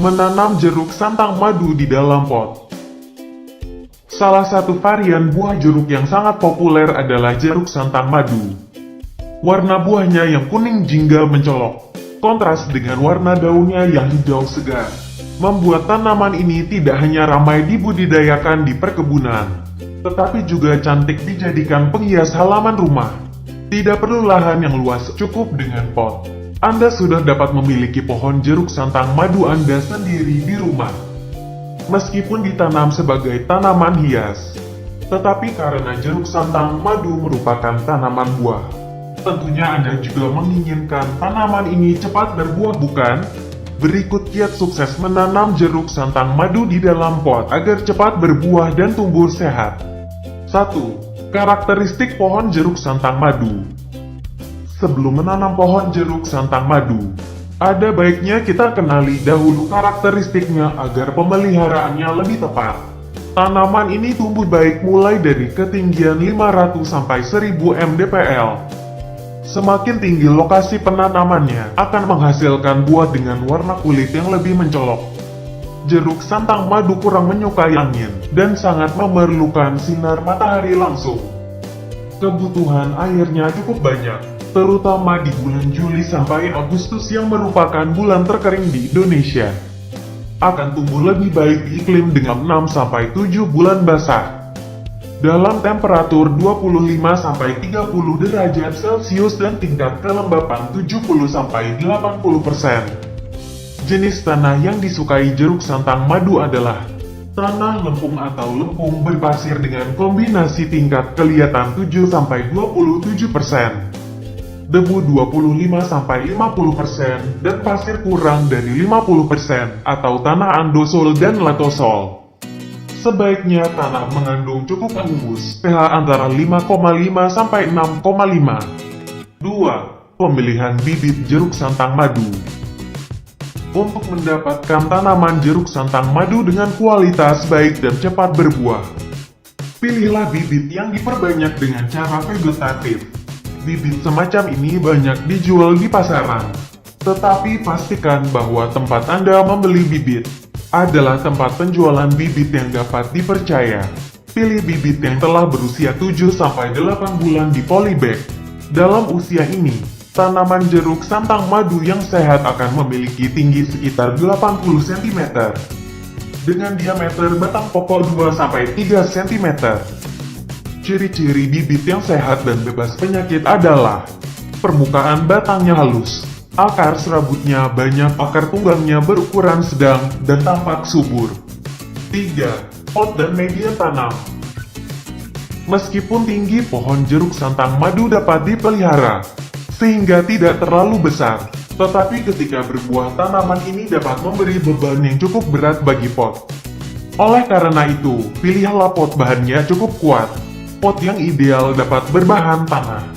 Menanam jeruk santang madu di dalam pot. Salah satu varian buah jeruk yang sangat populer adalah jeruk santang madu. Warna buahnya yang kuning jingga mencolok, kontras dengan warna daunnya yang hijau segar, membuat tanaman ini tidak hanya ramai dibudidayakan di perkebunan, tetapi juga cantik dijadikan penghias halaman rumah. Tidak perlu lahan yang luas, cukup dengan pot. Anda sudah dapat memiliki pohon jeruk santang madu Anda sendiri di rumah. Meskipun ditanam sebagai tanaman hias, tetapi karena jeruk santang madu merupakan tanaman buah, tentunya Anda juga menginginkan tanaman ini cepat berbuah, bukan? Berikut kiat sukses menanam jeruk santang madu di dalam pot agar cepat berbuah dan tumbuh sehat. 1. Karakteristik pohon jeruk santang madu. Sebelum menanam pohon jeruk santang madu, ada baiknya kita kenali dahulu karakteristiknya agar pemeliharaannya lebih tepat. Tanaman ini tumbuh baik mulai dari ketinggian 500 sampai 1000 mdpl. Semakin tinggi lokasi penanamannya akan menghasilkan buah dengan warna kulit yang lebih mencolok. Jeruk santang madu kurang menyukai angin dan sangat memerlukan sinar matahari langsung. Kebutuhan airnya cukup banyak, terutama di bulan Juli sampai Agustus yang merupakan bulan terkering di Indonesia. Akan tumbuh lebih baik di iklim dengan 6-7 bulan basah. Dalam temperatur 25-30 derajat Celcius dan tingkat kelembapan 70-80%. Jenis tanah yang disukai jeruk santang madu adalah tanah lempung atau lempung berpasir dengan kombinasi tingkat kelihatan 7-27%. Debu 25-50% dan pasir kurang dari 50% atau tanah andosol dan latosol. Sebaiknya tanah mengandung cukup humus, pH antara 5,5-6,5. 2. Pemilihan bibit jeruk santang madu. Untuk mendapatkan tanaman jeruk santang madu dengan kualitas baik dan cepat berbuah, pilihlah bibit yang diperbanyak dengan cara vegetatif. Bibit semacam ini banyak dijual di pasaran, tetapi pastikan bahwa tempat Anda membeli bibit adalah tempat penjualan bibit yang dapat dipercaya. Pilih bibit yang telah berusia 7-8 bulan di polybag. Dalam usia ini, tanaman jeruk santang madu yang sehat akan memiliki tinggi sekitar 80 cm, dengan diameter batang pokok 2-3 cm. Ciri-ciri bibit yang sehat dan bebas penyakit adalah permukaan batangnya halus, akar serabutnya banyak, akar tunggangnya berukuran sedang dan tampak subur. 3. Pot dan media tanam. Meskipun tinggi, pohon jeruk santang madu dapat dipelihara sehingga tidak terlalu besar, tetapi ketika berbuah tanaman ini dapat memberi beban yang cukup berat bagi pot. Oleh karena itu, pilihlah pot bahannya cukup kuat. Pot yang ideal dapat berbahan tanah,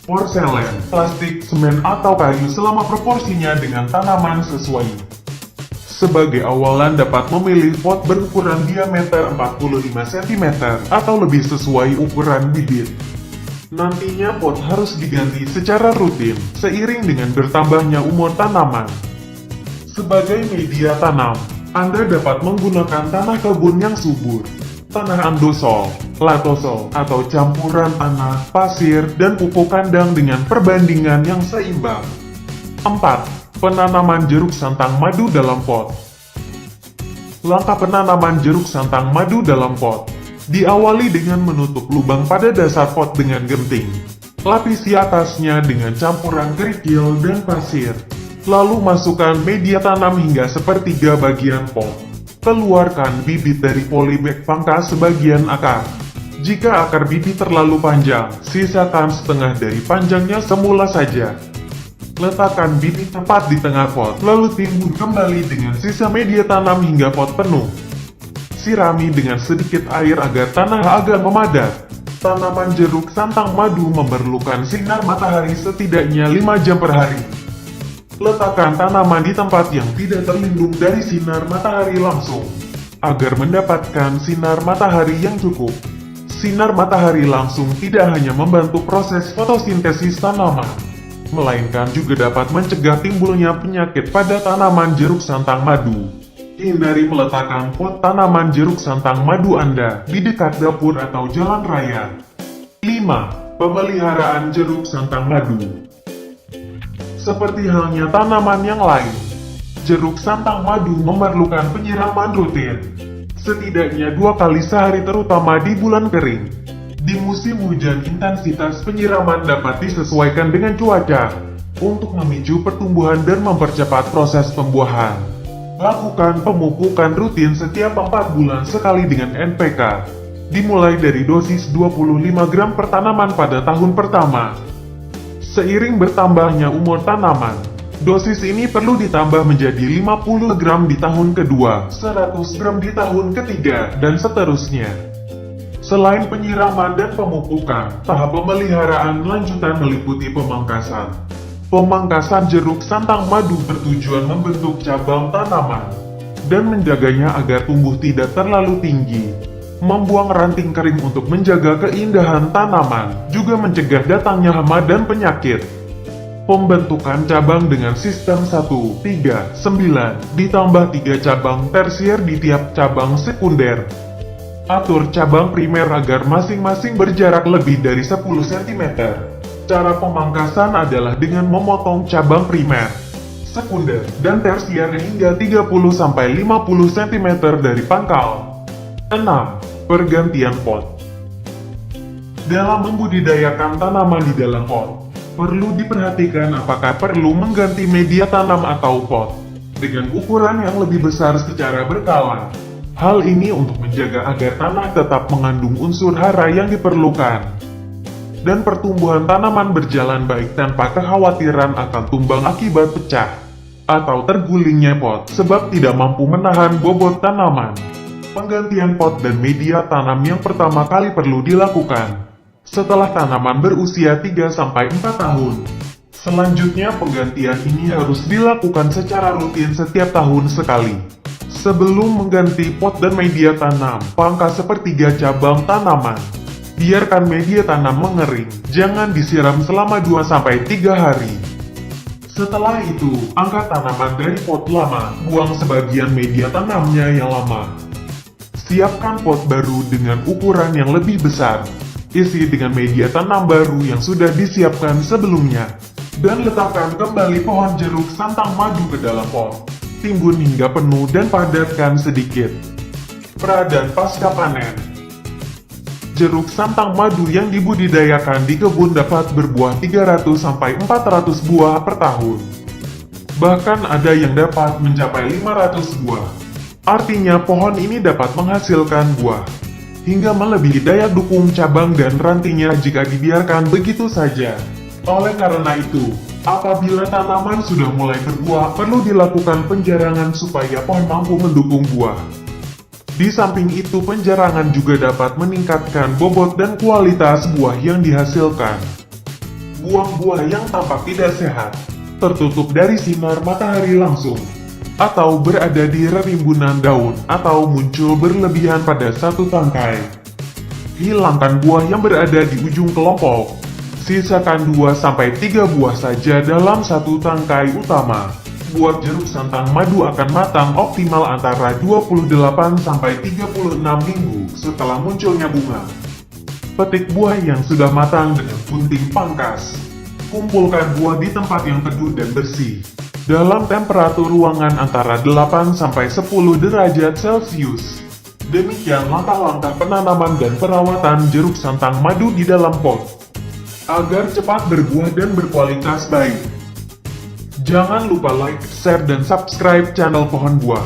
porselen, plastik, semen, atau kayu selama proporsinya dengan tanaman sesuai. Sebagai awalan dapat memilih pot berukuran diameter 45 cm atau lebih sesuai ukuran bibit. Nantinya pot harus diganti secara rutin seiring dengan bertambahnya umur tanaman. Sebagai media tanam, Anda dapat menggunakan tanah kebun yang subur, tanah andosol, latosol, atau campuran tanah, pasir, dan pupuk kandang dengan perbandingan yang seimbang. 4. Penanaman jeruk santang madu dalam pot. Langkah penanaman jeruk santang madu dalam pot diawali dengan menutup lubang pada dasar pot dengan genting. Lapisi atasnya dengan campuran kerikil dan pasir. Lalu masukkan media tanam hingga sepertiga bagian pot. Keluarkan bibit dari polybag, pangkas sebagian akar. Jika akar bibit terlalu panjang, sisakan setengah dari panjangnya semula saja. Letakkan bibit tepat di tengah pot, lalu timbun kembali dengan sisa media tanam hingga pot penuh. Sirami dengan sedikit air agar tanah agak memadat. Tanaman jeruk santang madu memerlukan sinar matahari setidaknya 5 jam per hari. Letakkan tanaman di tempat yang tidak terlindung dari sinar matahari langsung, agar mendapatkan sinar matahari yang cukup. Sinar matahari langsung tidak hanya membantu proses fotosintesis tanaman, melainkan juga dapat mencegah timbulnya penyakit pada tanaman jeruk santang madu. Hindari meletakkan pot tanaman jeruk santang madu Anda di dekat dapur atau jalan raya. 5. Pemeliharaan jeruk santang madu. Seperti halnya tanaman yang lain, jeruk santang madu memerlukan penyiraman rutin. Setidaknya 2 kali sehari terutama di bulan kering. Di musim hujan intensitas penyiraman dapat disesuaikan dengan cuaca untuk memicu pertumbuhan dan mempercepat proses pembuahan. Lakukan pemupukan rutin setiap 4 bulan sekali dengan NPK. Dimulai dari dosis 25 gram per tanaman pada tahun pertama. Seiring bertambahnya umur tanaman, dosis ini perlu ditambah menjadi 50 gram di tahun kedua, 100 gram di tahun ketiga, dan seterusnya. Selain penyiraman dan pemupukan, tahap pemeliharaan lanjutan meliputi pemangkasan. Pemangkasan jeruk santang madu bertujuan membentuk cabang tanaman dan menjaganya agar tumbuh tidak terlalu tinggi. Membuang ranting kering untuk menjaga keindahan tanaman, juga mencegah datangnya hama dan penyakit. Pembentukan cabang dengan sistem 1, 3, 9, ditambah 3 cabang tersier di tiap cabang sekunder. Atur cabang primer agar masing-masing berjarak lebih dari 10 cm. Cara pemangkasan adalah dengan memotong cabang primer, sekunder, dan tersier hingga 30-50 cm dari pangkal. 6. Pergantian pot. Dalam membudidayakan tanaman di dalam pot, perlu diperhatikan apakah perlu mengganti media tanam atau pot dengan ukuran yang lebih besar secara berkala. Hal ini untuk menjaga agar tanah tetap mengandung unsur hara yang diperlukan dan pertumbuhan tanaman berjalan baik tanpa kekhawatiran akan tumbang akibat pecah atau tergulingnya pot sebab tidak mampu menahan bobot tanaman. Penggantian pot dan media tanam yang pertama kali perlu dilakukan setelah tanaman berusia 3-4 tahun. Selanjutnya penggantian ini harus dilakukan secara rutin setiap tahun sekali. Sebelum mengganti pot dan media tanam, pangkas sepertiga cabang tanaman. Biarkan media tanam mengering, jangan disiram selama 2-3 hari. Setelah itu, angkat tanaman dari pot lama, buang sebagian media tanamnya yang lama. Siapkan pot baru dengan ukuran yang lebih besar. Isi dengan media tanam baru yang sudah disiapkan sebelumnya. Dan letakkan kembali pohon jeruk santang madu ke dalam pot. Timbun hingga penuh dan padatkan sedikit. Pra dan pasca panen. Jeruk santang madu yang dibudidayakan di kebun dapat berbuah 300-400 buah per tahun. Bahkan ada yang dapat mencapai 500 buah. Artinya pohon ini dapat menghasilkan buah hingga melebihi daya dukung cabang dan rantingnya jika dibiarkan begitu saja. Oleh karena itu, apabila tanaman sudah mulai berbuah, perlu dilakukan penjarangan supaya pohon mampu mendukung buah. Di samping itu, penjarangan juga dapat meningkatkan bobot dan kualitas buah yang dihasilkan. Buah-buah yang tampak tidak sehat, tertutup dari sinar matahari langsung, atau berada di rimbunan daun, atau muncul berlebihan pada satu tangkai. Hilangkan buah yang berada di ujung kelompok. Sisakan 2-3 buah saja dalam satu tangkai utama. Buah jeruk santang madu akan matang optimal antara 28-36 minggu setelah munculnya bunga. Petik buah yang sudah matang dengan gunting pangkas. Kumpulkan buah di tempat yang teduh dan bersih, dalam temperatur ruangan antara 8-10 derajat Celcius. Demikian langkah-langkah penanaman dan perawatan jeruk santang madu di dalam pot, agar cepat berbuah dan berkualitas baik. Jangan lupa like, share, dan subscribe channel Pohon Buah.